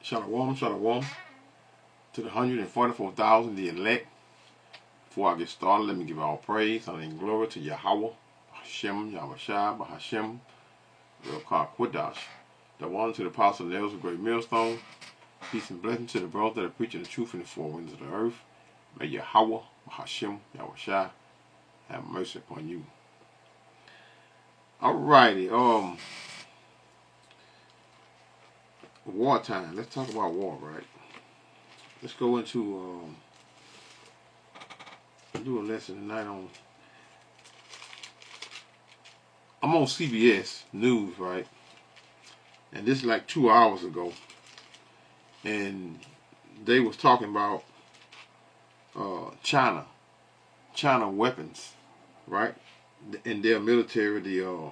Shalom, shalom to the 144,000, the elect. Before I get started, let me give all praise, honor, and glory to Yahweh, Hashem, Yahweh Hashem, Elkar Quadash, the one to the apostle and elders of great millstone. Peace and blessing to the brothers that are preaching the truth in the four winds of the earth. May Yahweh, Hashem, Yahweh have mercy upon you. Alrighty, wartime. Let's talk about war, right? Let's go into do a lesson tonight on. I'm on CBS News, right? And this is like 2 hours ago, and they was talking about China weapons, right? In their military,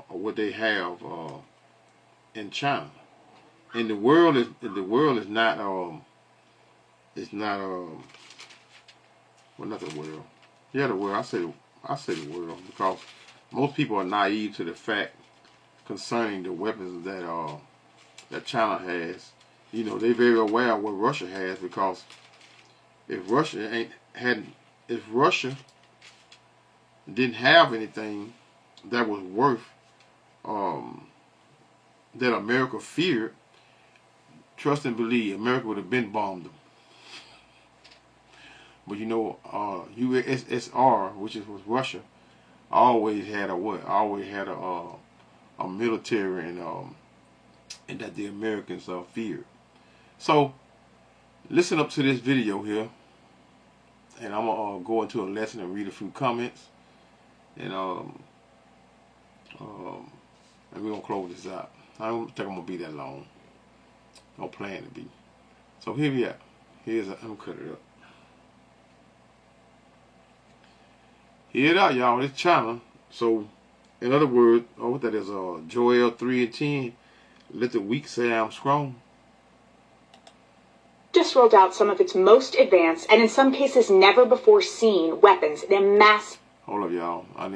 what they have in China. And the world is not well, not the world. Yeah, the world. I say the world because most people are naive to the fact concerning the weapons that China has. You know, they're very aware of what Russia has, because if Russia didn't have anything that was worth that America feared, trust and believe, America would have been bombed them. But you know, USSR, which was Russia, always had a military and that the Americans feared. So listen up to this video here, and I'm gonna go into a lesson and read a few comments, and we're gonna close this out. I don't think I'm gonna be that long. Don't plan to be. So here we are. I'm gonna cut it up. Here it out, y'all. It's China. So, in other words, what that is, Joel 3:10. Let the weak say I'm strong. Just rolled out some of its most advanced and in some cases never before seen weapons in a massive. Hold up, y'all. I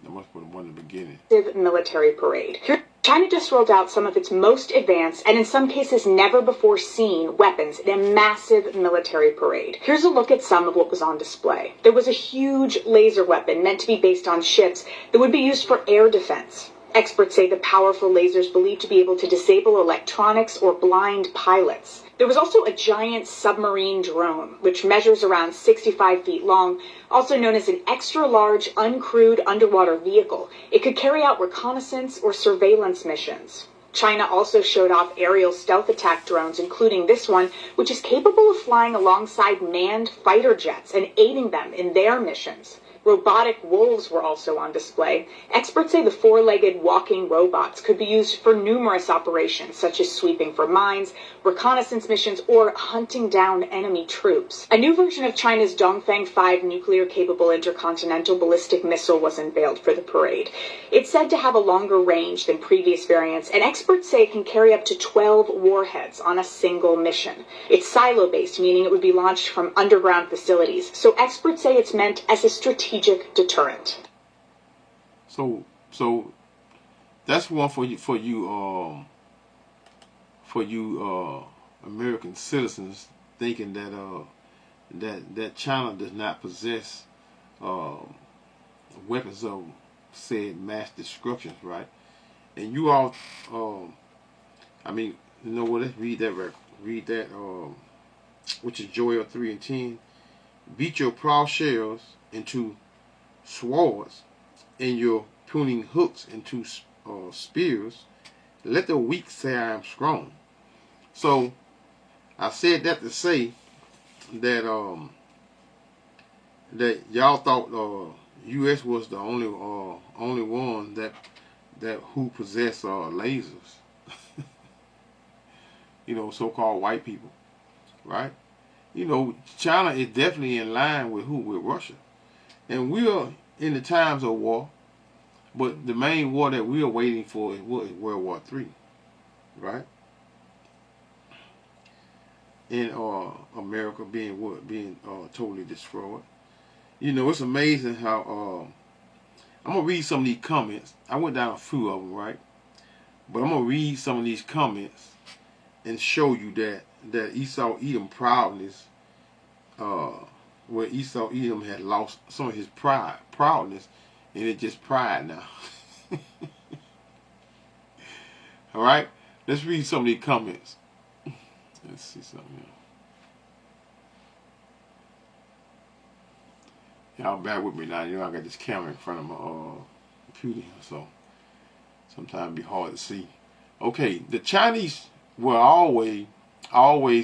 must put one in the beginning. Military parade. China just rolled out some of its most advanced and in some cases never before seen weapons in a massive military parade. Here's a look at some of what was on display. There was a huge laser weapon meant to be based on ships that would be used for air defense. Experts say the powerful lasers believed to be able to disable electronics or blind pilots. There was also a giant submarine drone, which measures around 65 feet long, also known as an extra-large, uncrewed underwater vehicle. It could carry out reconnaissance or surveillance missions. China also showed off aerial stealth attack drones, including this one, which is capable of flying alongside manned fighter jets and aiding them in their missions. Robotic wolves were also on display. Experts say the four-legged walking robots could be used for numerous operations, such as sweeping for mines, reconnaissance missions, or hunting down enemy troops. A new version of China's Dongfeng 5 nuclear-capable intercontinental ballistic missile was unveiled for the parade. It's said to have a longer range than previous variants, and experts say it can carry up to 12 warheads on a single mission. It's silo-based, meaning it would be launched from underground facilities, so experts say it's meant as a strategic deterrent. So that's one for you American citizens thinking that China does not possess weapons of said mass destruction, right? And you all, you know what? Let's read that. Which is Joel 3:10. Beat your plowshares into swords, and your pruning hooks into spears. Let the weak say I am strong. So I said that to say that that y'all thought U.S. was the only one that who possessed lasers. You know, so-called white people, right? You know, China is definitely in line with Russia. And we are in the times of war, but the main war that we are waiting for is World War III, right? And America being totally destroyed. You know, it's amazing how I'm gonna read some of these comments. I went down a few of them, right? But I'm going to read some of these comments and show you that that Esau Edom proudness, where Esau Edom had lost some of his proudness, and it's just pride now. All right, let's read some of these comments. Let's see something here. Y'all bear with me now. You know I got this camera in front of my computer, so sometimes it be hard to see. Okay, the Chinese were always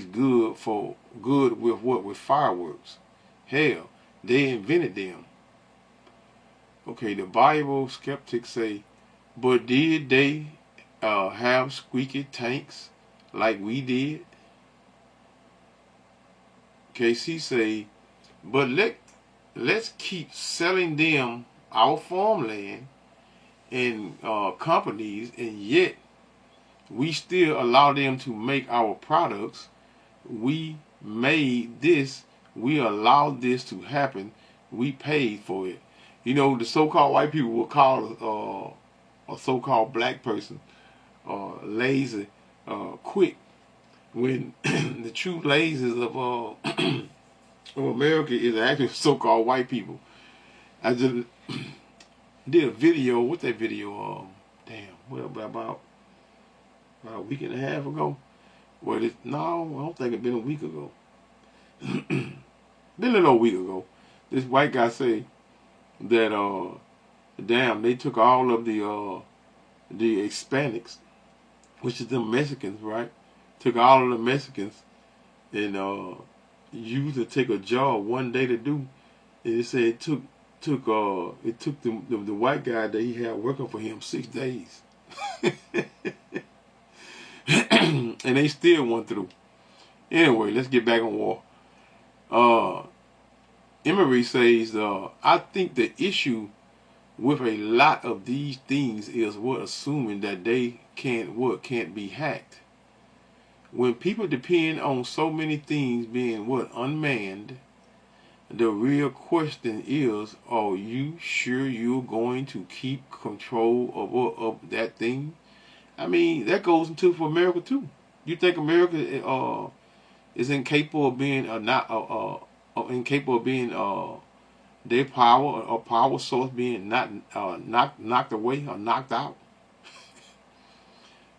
good with what? With fireworks. Hell, they invented them. Okay, the Bible skeptics say, but did they have squeaky tanks like we did? KC say, but let's keep selling them our farmland and companies, and yet we still allow them to make our products. We made this. We allowed this to happen. We paid for it. You know, the so-called white people will call a so-called black person lazy, quick, when the true lazies of America is actually so-called white people. I just did a video. What's that video? About a week and a half ago. Well, no, I don't think it's been a week ago. Been a little week ago. This white guy say that damn, they took all of the Hispanics, which is the Mexicans, right? Took all of the Mexicans and used to take a job one day to do. And it said it took the white guy that he had working for him 6 days. And they still went through. Anyway, let's get back on war. Emery says, I think the issue with a lot of these things is assuming that they can't be hacked. When people depend on so many things being unmanned, the real question is, are you sure you're going to keep control of that thing? I mean, that goes into for America too. You think America is incapable of being incapable of being their power or power source being not knocked away or knocked out?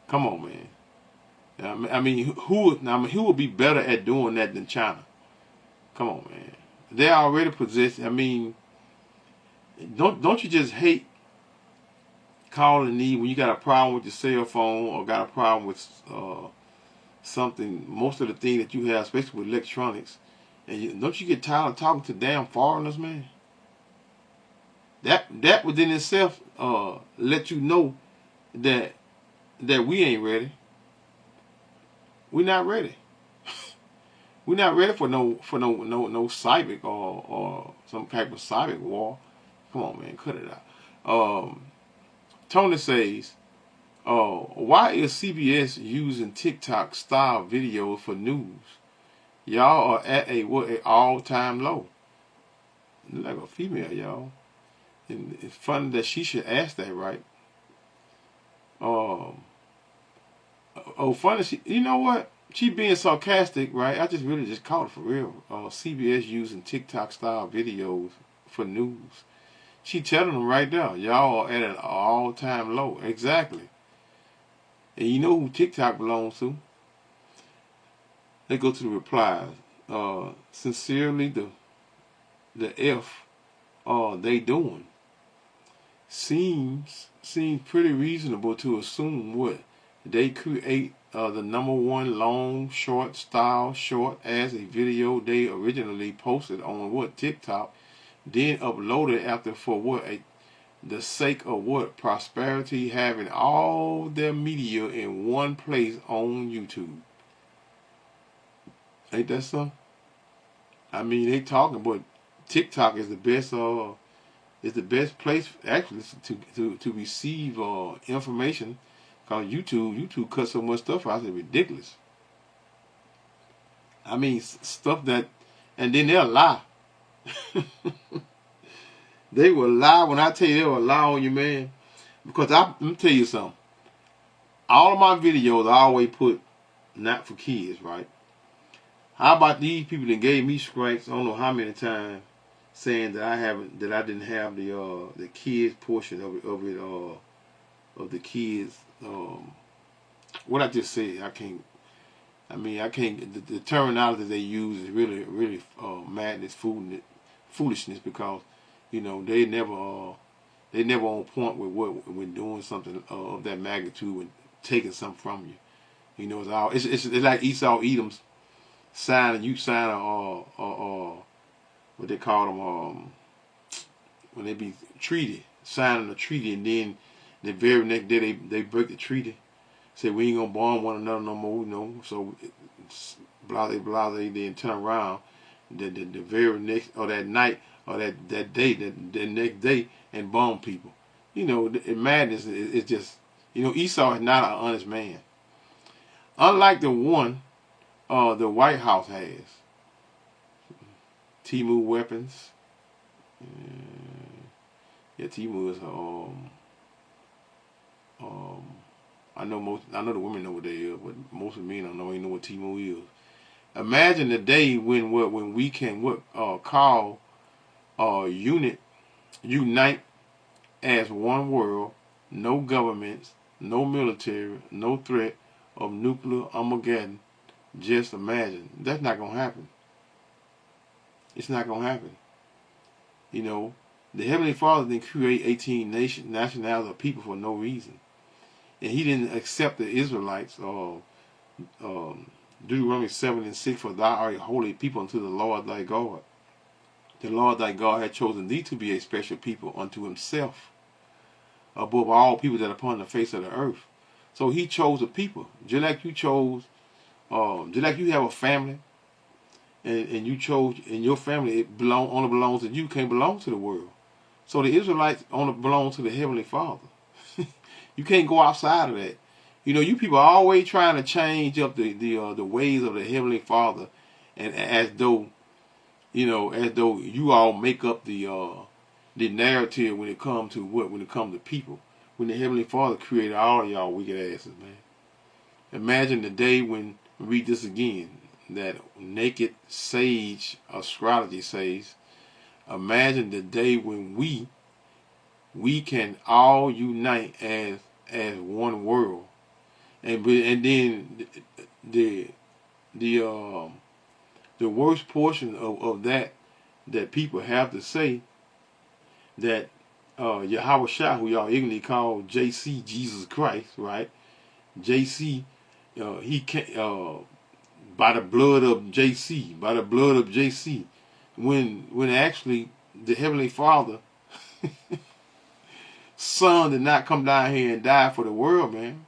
Come on, man. I mean, who would be better at doing that than China? Come on, man. They already possess. I mean, don't you just hate calling need when you got a problem with your cell phone or got a problem with something? Most of the things that you have, especially with electronics, and don't you get tired of talking to damn foreigners, man? That within itself let you know that we ain't ready. We're not ready. We're not ready for no cyber or some type of cyber war. Come on, man, cut it out. Tony says, why is CBS using TikTok style videos for news? Y'all are at a all-time low. Like a female, y'all. And it's funny that she should ask that, right? Funny. You know what? She being sarcastic, right? I just caught it for real. CBS using TikTok style videos for news. She telling them right there, y'all are at an all-time low. Exactly. And you know who TikTok belongs to? Let's go to the replies. Sincerely, the F they doing. Seems pretty reasonable to assume what they create the #1 long short style short as a video they originally posted on TikTok, then uploaded after for the sake of prosperity, having all their media in one place on YouTube. Ain't that something? I mean, they talking, but TikTok is the best place actually to receive information. Cause YouTube cuts so much stuff out, it's ridiculous. I mean, stuff that, and then they'll lie. They will lie. When I tell you they will lie on you, man. Because let me tell you something. All of my videos I always put not for kids, right? How about these people that gave me strikes? I don't know how many times, saying that I didn't have the kids portion of the kids. What I just said, I can't. I mean, I can't. The terminology they use is really madness, foolishness, because they never on point with what when doing something of that magnitude and taking something from you. It's like Esau Edom's signing. You sign what they call them when they be treaty, signing a treaty, and then the very next day they break the treaty. Say we ain't gonna bomb one another no more, So blase, then turn around the very next or that night or that day, the next day, and bomb people. The madness is just Esau is not an honest man. Unlike the one the White House has. Timu weapons. Yeah, Timu is I know the women know what they is, but most of the men don't know what Timu is. Imagine the day when we can call unite as one world, no governments, no military, no threat of nuclear Armageddon. Just imagine. That's not gonna happen. It's not gonna happen. The Heavenly Father didn't create 18 nationalities of people for no reason. And he didn't accept the Israelites, Deuteronomy 7:6, for thou art a holy people unto the Lord thy God. The Lord thy God had chosen thee to be a special people unto himself, above all people that are upon the face of the earth. So he chose a people, just like you chose, just like you have a family, and you chose in your family it only belongs to you, can't belong to the world. So the Israelites only belong to the Heavenly Father. You can't go outside of that. You people are always trying to change up the ways of the Heavenly Father, and as though you all make up the narrative when it comes to people. When the Heavenly Father created all of y'all wicked asses, man. Imagine the day when we read this again, that naked sage astrology says. Imagine the day when we can all unite as one world, and then the worst portion of that people have to say that Yahweh Shah, who y'all ignorantly call JC, Jesus Christ, right? JC, he can't by the blood of JC, when actually the Heavenly Father Son did not come down here and die for the world, man.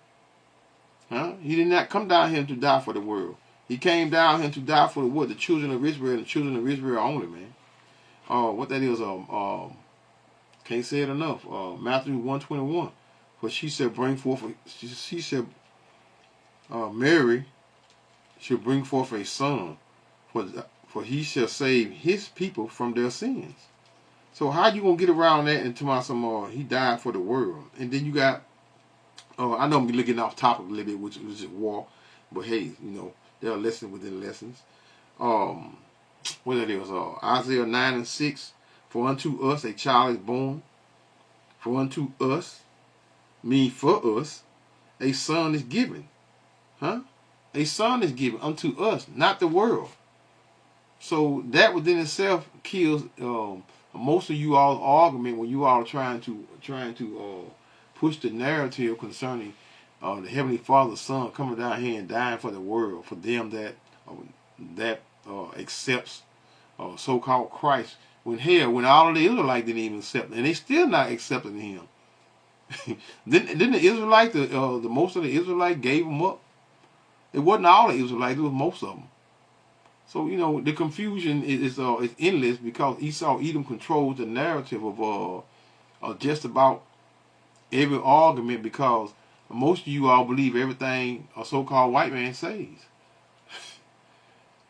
He did not come down here to die for the world. He came down here to die for the children of Israel, and the children of Israel only, man. What that is, can't say it enough. Matthew 1:21. For she said, she said, Mary should bring forth a son, for he shall save his people from their sins. So how you gonna get around that and tell some he died for the world? And then you got I know I'm looking off topic a little bit, which is war, but hey, there are lessons within lessons. What that is? Isaiah 9:6. For unto us a child is born. For unto us, for us, a son is given. A son is given unto us, not the world. So that within itself kills most of you all argument when you all trying to push the narrative concerning the Heavenly Father's Son coming down here and dying for the world, for them that accepts so-called Christ. When all of the Israelites didn't even accept, and they still not accepting him. Didn't the Israelites, the most of the Israelites gave him up? It wasn't all the Israelites; it was most of them. So the confusion is endless, because Esau Edom controls the narrative of just about every argument, because most of you all believe everything a so-called white man says.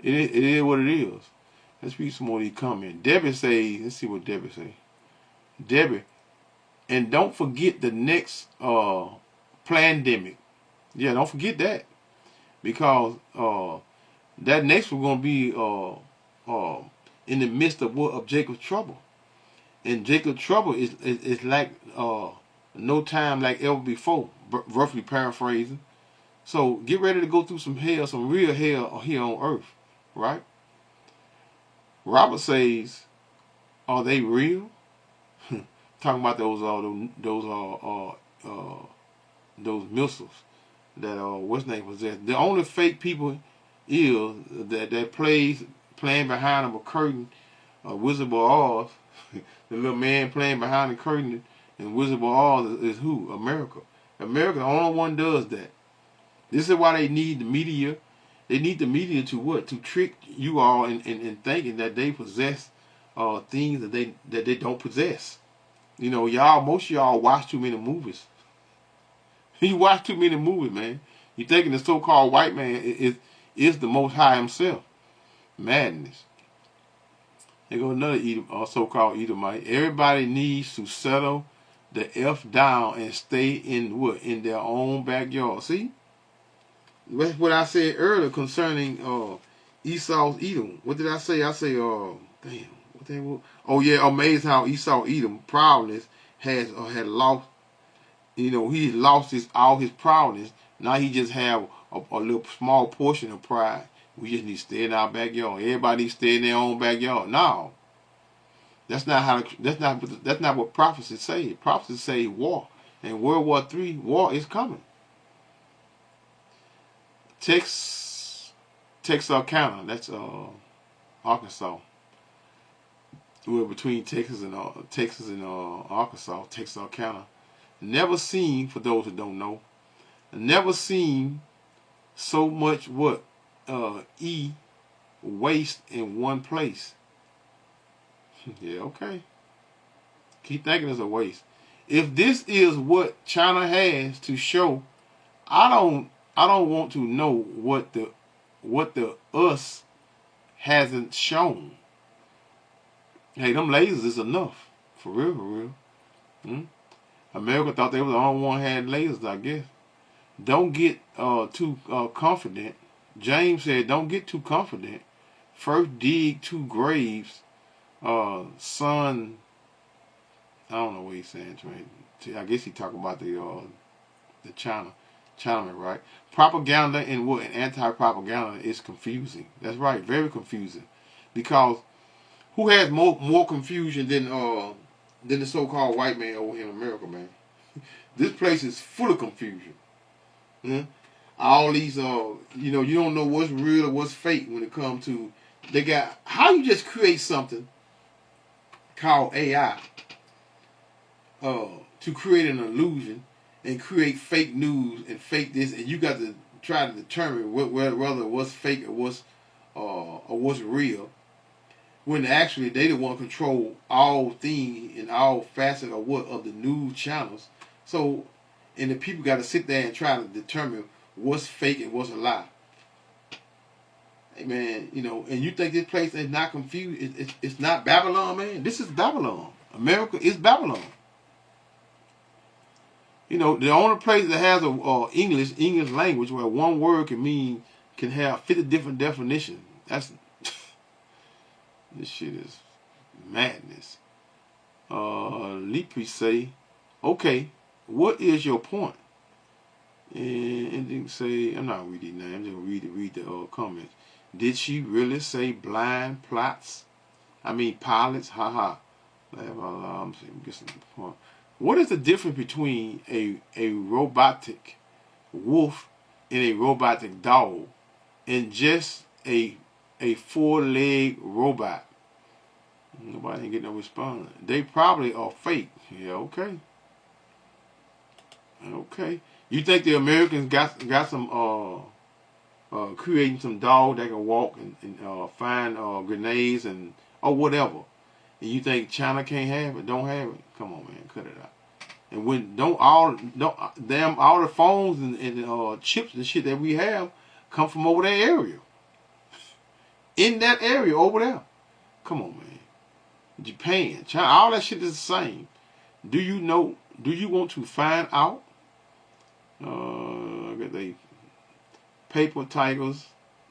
It is what it is. Let's read some more of these comments. Debbie says, let's see what Debbie say. Debbie, and don't forget the next pandemic. Yeah, don't forget that, because that next one gonna be in the midst of Jacob's trouble. And Jacob's trouble is like no time like ever before, roughly paraphrasing. So get ready to go through some hell, some real hell here on earth, right? Robert says, are they real? Talking about those missiles that what's name possessed. The only fake people is that playing behind them a curtain, Wizard of Oz. The little man playing behind the curtain and Wizard of Oz is who? America. America, the only one does that. This is why they need the media. They need the media to what? To trick you all in thinking that they possess things that they don't possess. You know, most of y'all watch too many movies. You watch too many movies, man. You thinking the so-called white man is the Most High himself. Madness. There goes another so-called Edomite. Everybody needs to settle the F down and stay in what? In their own backyard. See? That's what I said earlier concerning Esau's Edom. What did I say? I say, oh yeah, amazing how Esau Edom proudness had lost. You know, he lost all his proudness. Now he just have a little small portion of pride. We just need to stay in our backyard. Everybody needs to stay in their own backyard. No, that's not what prophecies say. Prophecies say war, and World War III war is coming. Texarkana, that's Arkansas. We're between Texas and Arkansas, Texarkana. Never seen, for those who don't know, never seen so much waste in one place. Yeah, okay. Keep thinking it's a waste. If this is what China has to show, I don't want to know what the us hasn't shown. Hey, them lasers is enough. For real. America thought they were the only one had lasers, I guess. Don't get too confident. James said, don't get too confident. First dig 2 graves. Son, I don't know what he's saying. I guess he talking about the Chinaman, right? Propaganda and anti-propaganda is confusing. That's right, very confusing. Because who has more confusion than the so-called white man over here in America, man? This place is full of confusion. All these, you don't know what's real or what's fake when it comes to, how you just create something called AI to create an illusion and create fake news and fake this, and you got to try to determine whether what's fake or what's real, when actually they the one control all things and all facets of the news channels. So, and the people got to sit there and try to determine what's fake and what's a lie. Hey man, and you think this place is not confused? It's not Babylon, man. This is Babylon. America is Babylon. The only place that has a English language where one word can have 50 different definitions. That's this shit is madness. Lepre say, okay, what is your point? And then say, I'm not reading that. I'm just gonna read the comments. Did she really say blind pilots? Haha. I'm guessing the point. What is the difference between a robotic wolf and a robotic dog and just a 4-leg robot? Nobody ain't get no response. They probably are fake. Yeah, okay. Okay. You think the Americans got some creating some dog that can walk and find grenades and or whatever? And you think China can't have it? Don't have it? Come on, man, cut it out. And when all the phones and chips and shit that we have come from over that area. In that area over there. Come on, man. Japan, China, all that shit is the same. Do you want to find out? Got they paper tigers,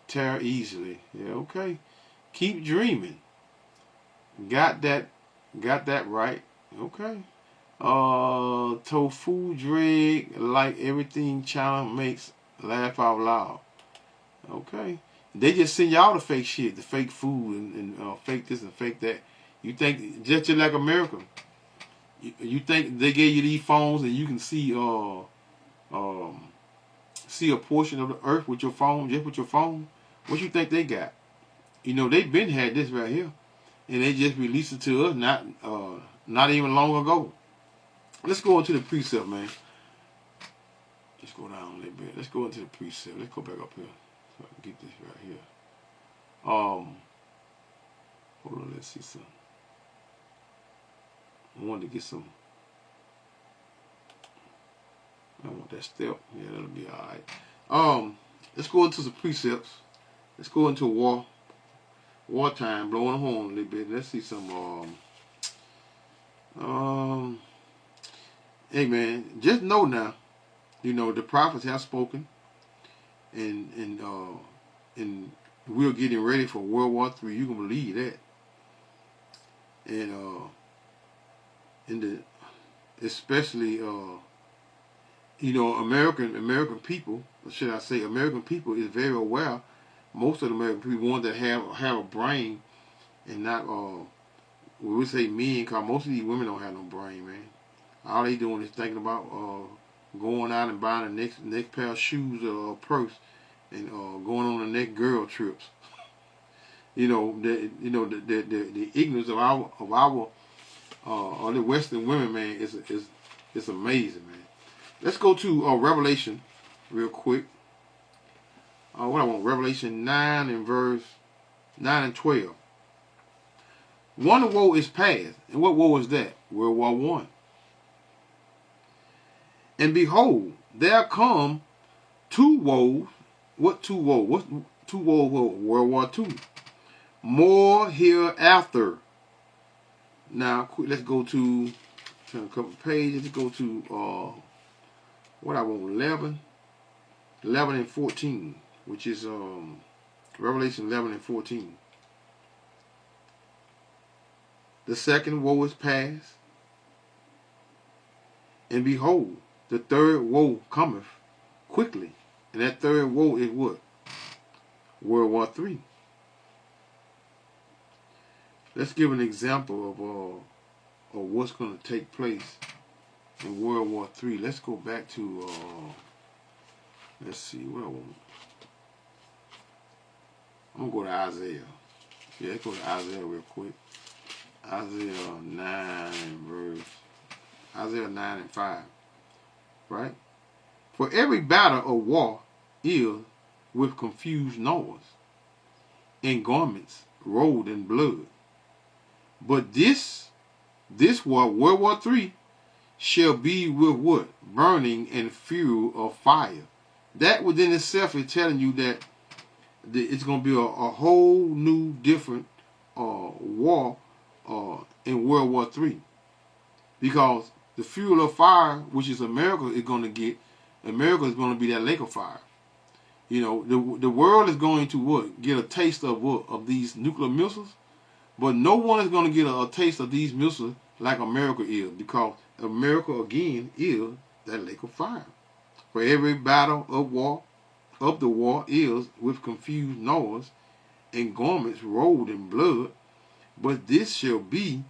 tear easily. Yeah, okay. Keep dreaming. Got that right. Okay. Tofu drag like everything China makes. Laugh out loud. Okay. They just send y'all the fake shit, the fake food, and fake this and fake that. You think just like America? You think they gave you these phones and you can see see a portion of the earth with your phone, just with your phone? What you think they got? You know, they been had this right here, and they just released it to us not even long ago. Let's go into the precept, man. Let's go down a little bit. Let's go into the precept. Let's go back up here so I can get this right here. Hold on, let's see something. I wanted to get some. I want that step. Yeah, that'll be alright. Let's go into some precepts. Let's go into wartime, blowing a horn a little bit. Let's see some. Hey man, just know now. You know the prophets have spoken, and we're getting ready for World War III. You can believe that. And especially you know, American people, or should I say American people, is very aware. Most of the American people want to have a brain and not we would say men, because most of these women don't have no brain, man. All they doing is thinking about going out and buying the next pair of shoes or purse and going on the next girl trips. You know, the ignorance of our or the Western women, man, is amazing, man. Let's go to Revelation real quick. What I want, Revelation 9 and verse 9 and 12. One woe is past. And what woe is that? World War I. And behold, there come two woes. What two woes? What two woes? World War II. More hereafter. Now, let's go to turn a couple pages. Let's go to what I want, 11 and 14, which is Revelation 11 and 14. The second woe is past, and behold, the third woe cometh quickly, and that third woe is what? World War III. Let's give an example of what's going to take place in World War III. Let's go back to let's see what I want. I'm gonna go to Isaiah. Yeah, let's go to Isaiah real quick. Isaiah 9 and 5. Right? For every battle of war is with confused noise, and garments rolled in blood. But this war, World War III, shall be with what? Burning and fury of fire. That within itself is telling you that it's going to be a whole new different war in World War III. Because the fuel of fire, which is America, is going to get, America is going to be that lake of fire. You know, the world is going to what? Get a taste of what? Of these nuclear missiles. But no one is going to get a taste of these missiles like America is, because America, again, is that lake of fire. For every battle of the war is with confused noise, and garments rolled in blood, but this shall be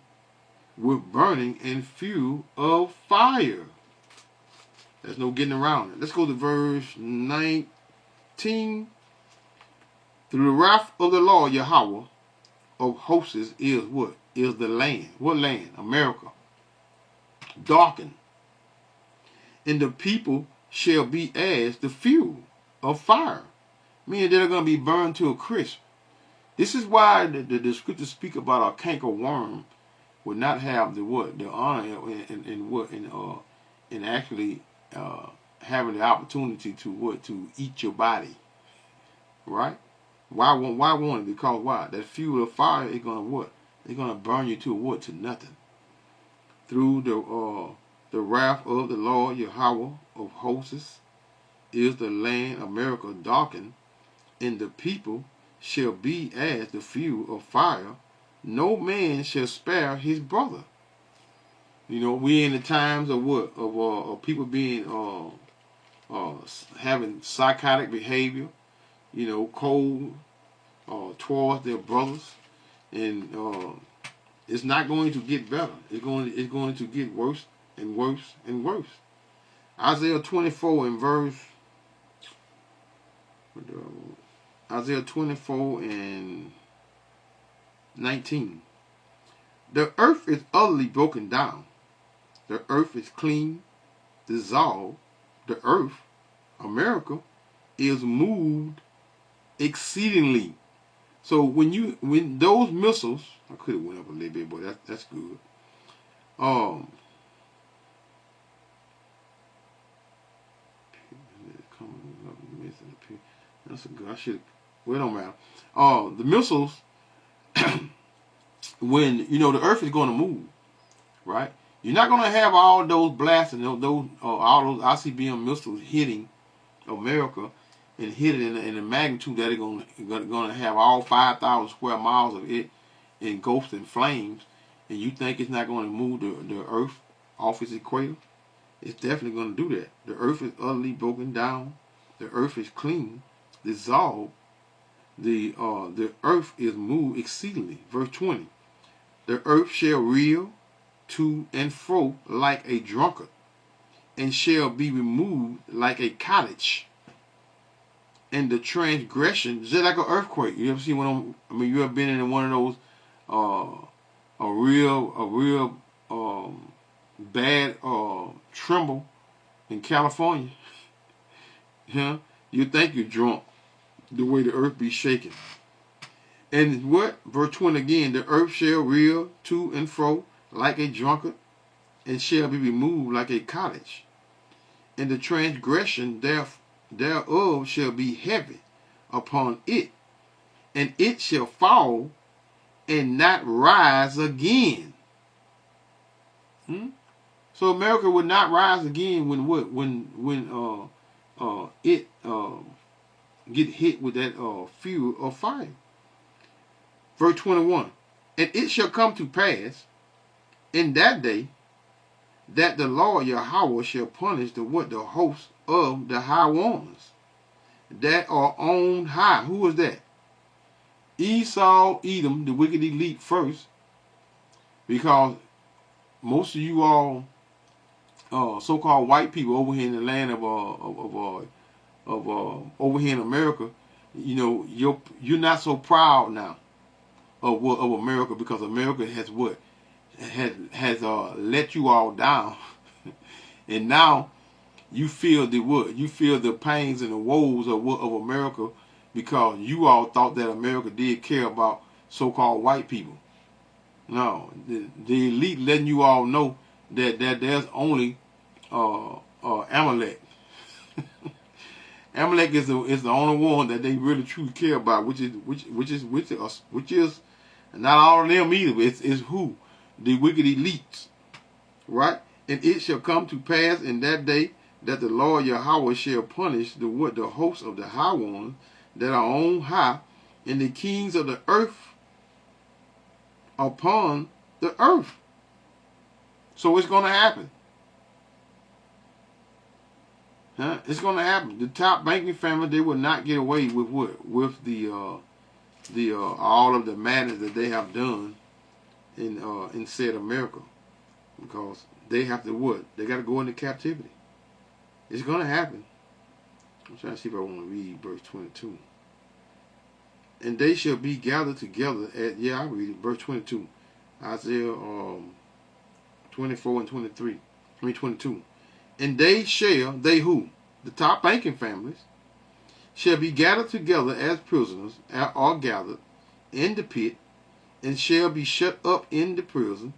with burning and fury of fire. There's no getting around it. Let's go to verse 19. Through the wrath of the Lord Yahweh of hosts is what? Is the land. What land? America. Darkened. And the people shall be as the fuel of fire. Meaning they're going to be burned to a crisp. This is why the scriptures speak about a canker worm would not have the what? The honor in actually having the opportunity to what? To eat your body. Right? Why won't it? Because why? That fuel of fire is gonna what? It's gonna burn you to what? To nothing. Through the wrath of the Lord Yahweh of hosts is the land America darkened, and the people shall be as the fuel of fire. No man shall spare his brother. You know, we in the times of what? Of people being having psychotic behavior, you know, cold towards their brothers, and it's not going to get better. It's going to get worse and worse and worse. Isaiah 24 and verse Isaiah 24 and 19. The earth is utterly broken down. The earth is clean, dissolved. The earth, America, is moved exceedingly. So when those missiles, I could have went up a little bit, but that's good. That's a good. I should. Well, it don't matter. The missiles, when the earth is going to move, right? You're not going to have all those blasts and all those ICBM missiles hitting America and hit it in the magnitude that it's going to have all 5,000 square miles of it engulfed in flames, and you think it's not going to move the earth off its equator? It's definitely going to do that. The earth is utterly broken down. The earth is clean, dissolved. The earth is moved exceedingly. Verse 20. The earth shall reel to and fro like a drunkard, and shall be removed like a cottage. And the transgression, just like an earthquake. You ever see one? You ever been in one of those a real bad tremble in California? Yeah, you think you're drunk, the way the earth be shaking. And what? Verse 20 again, the earth shall reel to and fro like a drunkard, and shall be removed like a cottage. And the transgression thereof shall be heavy upon it, and it shall fall and not rise again. So America would not rise again when what? When it get hit with that fuel of fire. Verse 21. And it shall come to pass in that day that the Lord Yahweh shall punish the host of the high ones that are on high. Who is that? Esau, Edom, the wicked elite first, because most of you all so-called white people over here in the land of over here in America, you're not so proud now of America, because America has let you all down, and now you feel the pains and the woes of America, because you all thought that America did care about so-called white people. No, the elite letting you all know that there's only Amalek. Amalek is the only one that they really truly care about, which is not all of them either. It's who? The wicked elites, right? And it shall come to pass in that day that the Lord Yahweh shall punish the hosts of the high ones that are on high, and the kings of the earth upon the earth. So it's going to happen. It's going to happen. The top banking family, they will not get away with what? With the all of the madness that they have done in said America, because they have to what? They got to go into captivity. It's going to happen. I'm trying to see if I want to read verse 22. And they shall be gathered together I read it, verse 22. Isaiah 24 and 23. 22. And they who? The top banking families shall be gathered together as prisoners are gathered in the pit, and shall be shut up in the prison,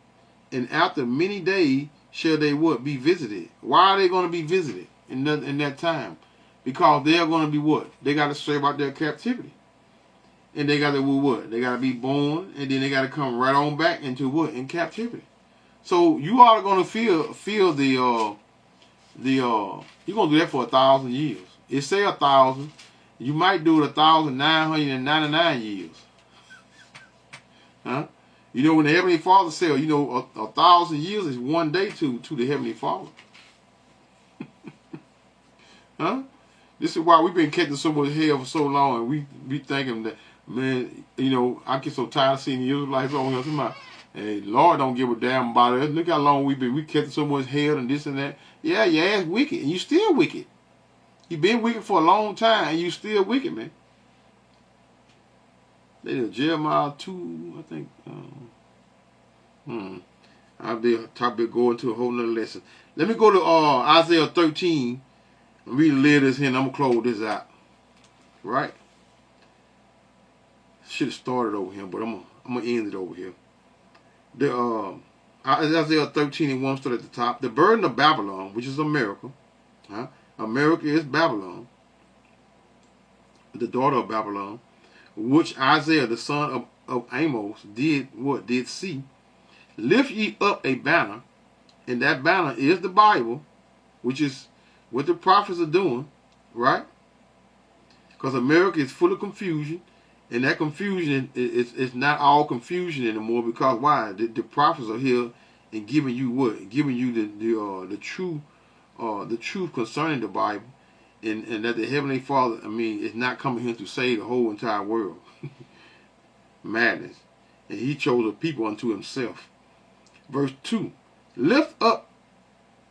and after many days shall they what? Be visited. Why are they going to be visited in that time? Because they are going to be what? They got to serve out their captivity. And they got to what? They got to be born, and then they got to come right on back into what? In captivity. So you are going to feel you're going to do that for 1,000 years. It say 1,000, You might do it 1,999 years. Huh? You know, when the Heavenly Father said, you know, 1,000 years is one day to the Heavenly Father. Huh? This is why we've been catching so much hell for so long, and we be thinking that, man, you know, I get so tired of seeing the Israelites on here. Somebody, hey, Lord don't give a damn about us. Look how long we catching so much hell and this and that. Yeah, your ass wicked, and you still wicked. You've been wicked for a long time, and you still wicked, man. They did Jeremiah 2, I think. I'll be going to a whole nother lesson. Let me go to Isaiah 13 and read a little this here, and I'm going to close this out. Right? Should have started over here, but I'm going to end it over here. The Isaiah 13 and 1 start at the top. The burden of Babylon, which is America. Huh? America is Babylon, the daughter of Babylon, which Isaiah, the son of Amos, did see. Lift ye up a banner, and that banner is the Bible, which is what the prophets are doing, right? Because America is full of confusion, and that confusion is not all confusion anymore. Because why? The prophets are here and giving you what? Giving you the truth concerning the Bible, and that the Heavenly Father, is not coming here to save the whole entire world. Madness. And He chose a people unto Himself. Verse 2. Lift up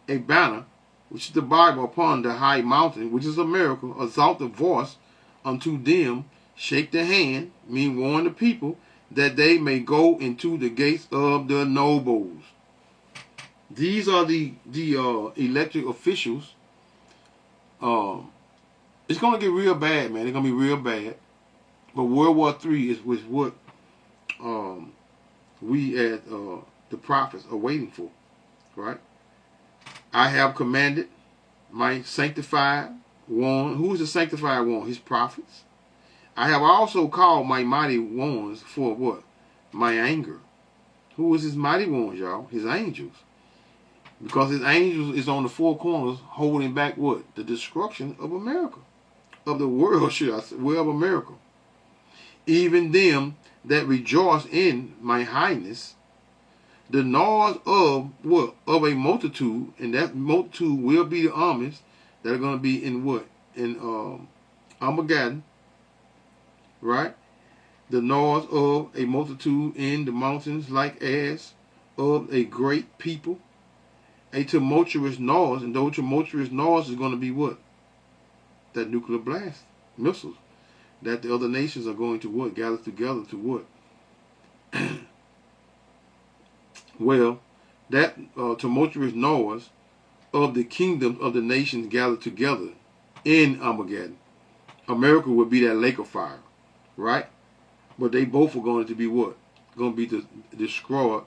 a banner, which is the Bible, upon the high mountain, which is America. Exalt the voice unto them. Shake the hand, warn the people, that they may go into the gates of the nobles. These are the elected officials. It's going to get real bad, man. It's going to be real bad. But World War III was what we as the prophets are waiting for, right? I have commanded my sanctified one. Who is the sanctified one? His prophets. I have also called my mighty ones for what? My anger. Who is His mighty ones, y'all? His angels. Because His angels is on the four corners holding back what? The destruction of America. Of the world, should I say. Well, of America. Even them that rejoice in my highness, the noise of what? Of a multitude, and that multitude will be the armies that are going to be in what? In Armageddon, right? The noise of a multitude in the mountains, like as of a great people, a tumultuous noise, and those tumultuous noise is going to be what? That nuclear blast missiles that the other nations are going to what? Gather together to what? Well, that tumultuous noise of the kingdoms of the nations gathered together in Armageddon. America would be that lake of fire, right? But they both are going to be what? Going to be destroyed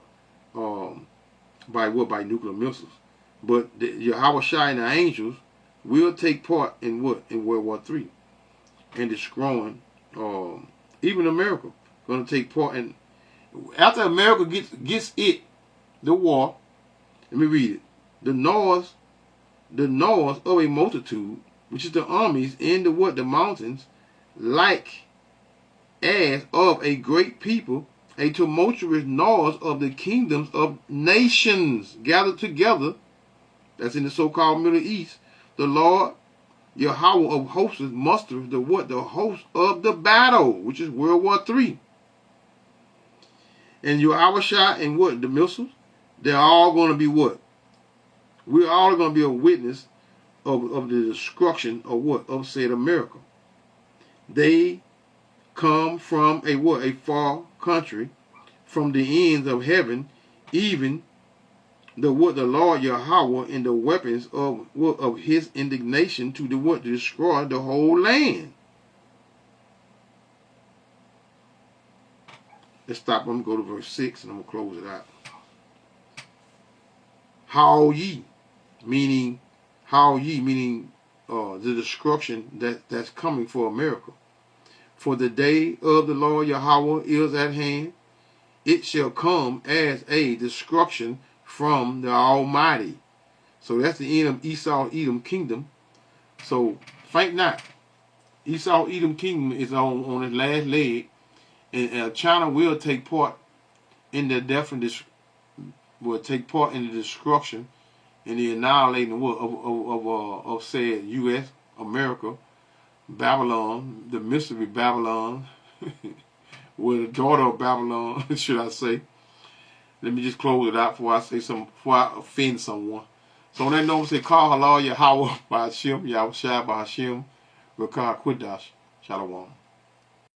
by what? By nuclear missiles. But Yahweh Shai and the angels will take part in what? In World War III. And destroying even America. Going to take part in. After America gets the war, let me read it. The noise of a multitude, which is the armies in the what? The mountains, like as of a great people, a tumultuous noise of the kingdoms of nations gathered together. That's in the so-called Middle East. The Lord Yahweh of hosts musters the what? The host of the battle, which is World War III. And Yahweh Shai and what? The missiles. They're all going to be what? We're all going to be a witness of the destruction of what? Of said America. They come from a what? A far country, from the ends of heaven, even the what? The Lord Yahweh and the weapons of His indignation to the what? To destroy the whole land. Let's stop. I'm going to go to verse 6 and I'm going to close it out. How ye, meaning the destruction that's coming for America. For the day of the Lord Yahweh is at hand. It shall come as a destruction from the Almighty. So that's the end of Esau, Edom kingdom. So faint not. Esau Edom kingdom is on its last leg, and China will take part in the death and will take part in the destruction and the annihilating of said U.S., America, Babylon, the mystery Babylon, or the daughter of Babylon, should I say. Let me just close it out before I offend someone. So on that note, say, call halal Yahweh by Hashem, Yahweh Shai by Hashem, Rakah Qudash, Shalom.